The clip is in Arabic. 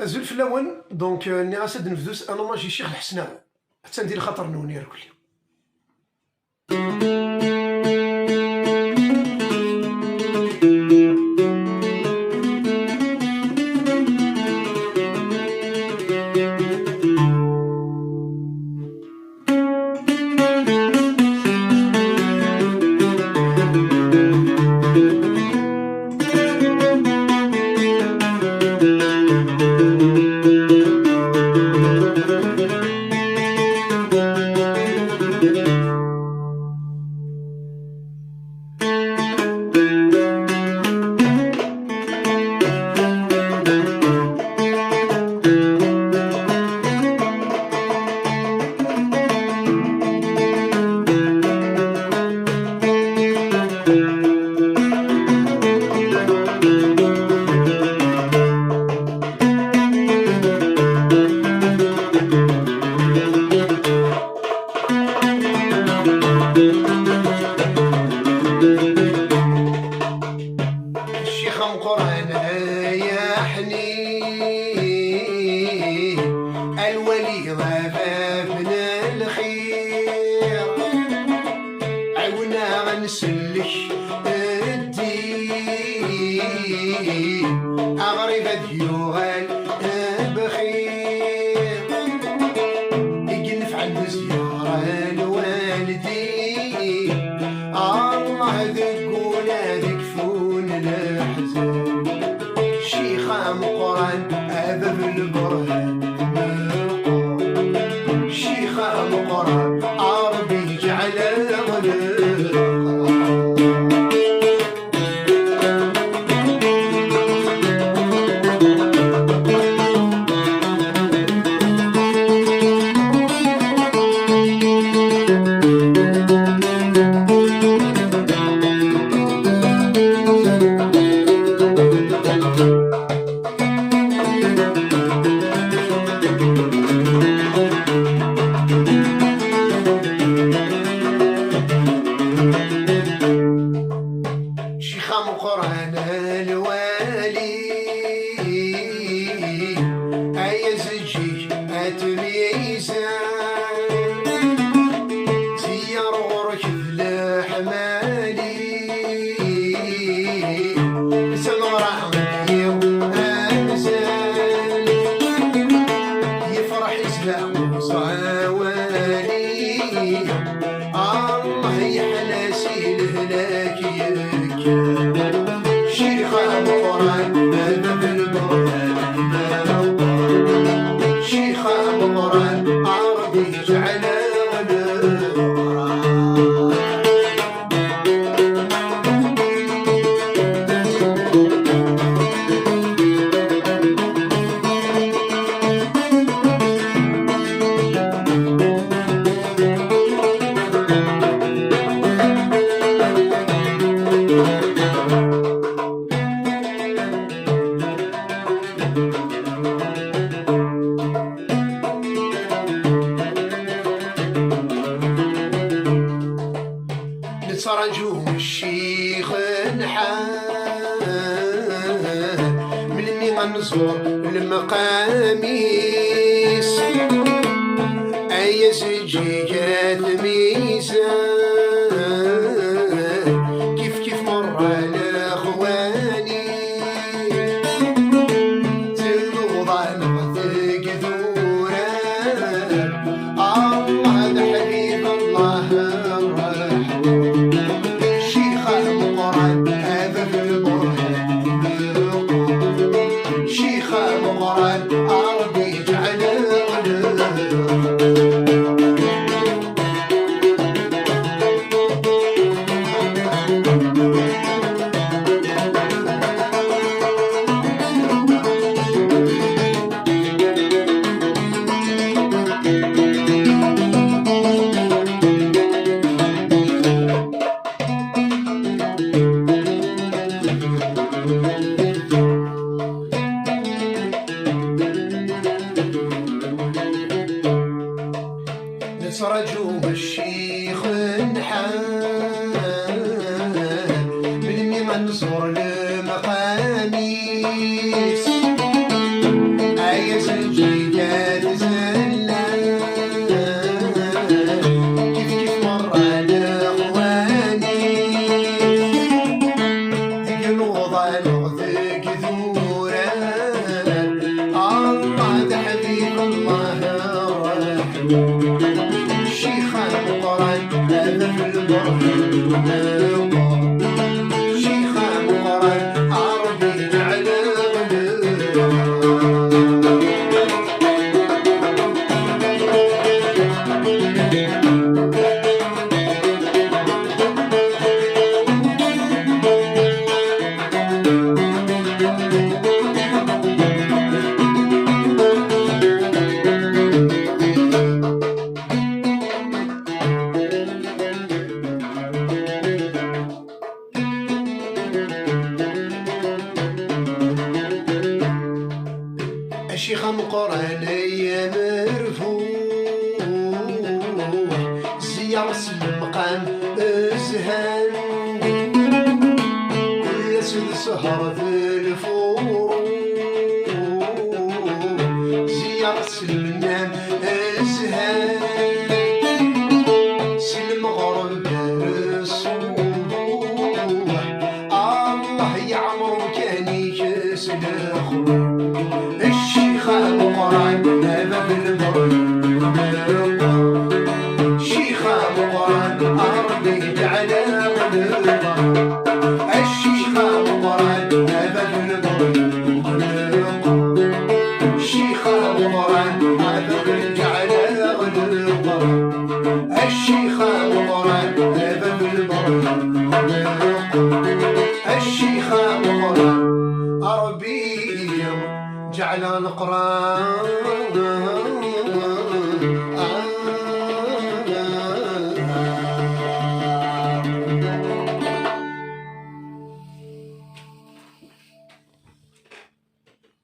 أزول في الأول دونك ني أسد نفدوس أنا ماجي الشيخ الحسناوي حتى ندير خاطر نوني ركلي. الولي ضفاف من الخير عونا غنسلك الدين أغرب ديوغال بخير يقنف عند زيارة الوالدين الله ذكونا ذكفون الأحزان شيخة مقران أبا في البرهان شيخة مقران عربي جعل قرآن الوالي أي زجي أتميزان زيار غرك الحمالي سنور عمي أمزال يفرح إسلام صوالي الله يحلاسي لهلاك يبكي شيخة مقران أنا بالبرهان شيخة مقران عربي جعل نتفرجوا الشيخ نحال من اللي غنزور المقاميس أي زجيجات ميزان كيف مر على اخواني تنوضع نغثق ذورا الله ذا حبيب الله شيخة مقران عربي جعل سجيدة تسلى كيف كيف مر على اخواني ذيك الوضع ذيك ذورة الله ده حبيب الله رحمه الشيخ المقرن هذا في البرهان شيخ مقرن عربي على الشيخ مقرن يا مرفوع زيارة المقام زهان كل سد سهرة في الفوق زيارة المنام زهان سلم غرب الصبوح الله يعمر كان يكسل الشيخ مقرن هذا بالبرهان شيخ مقرن أرضي على غلبة الشيخ مقرن هذا بالبرهان شيخ مقرن هذا على غلبة الشيخ مقرن هذا بالبرهان الشيخ مقرن أربي جعل القرآن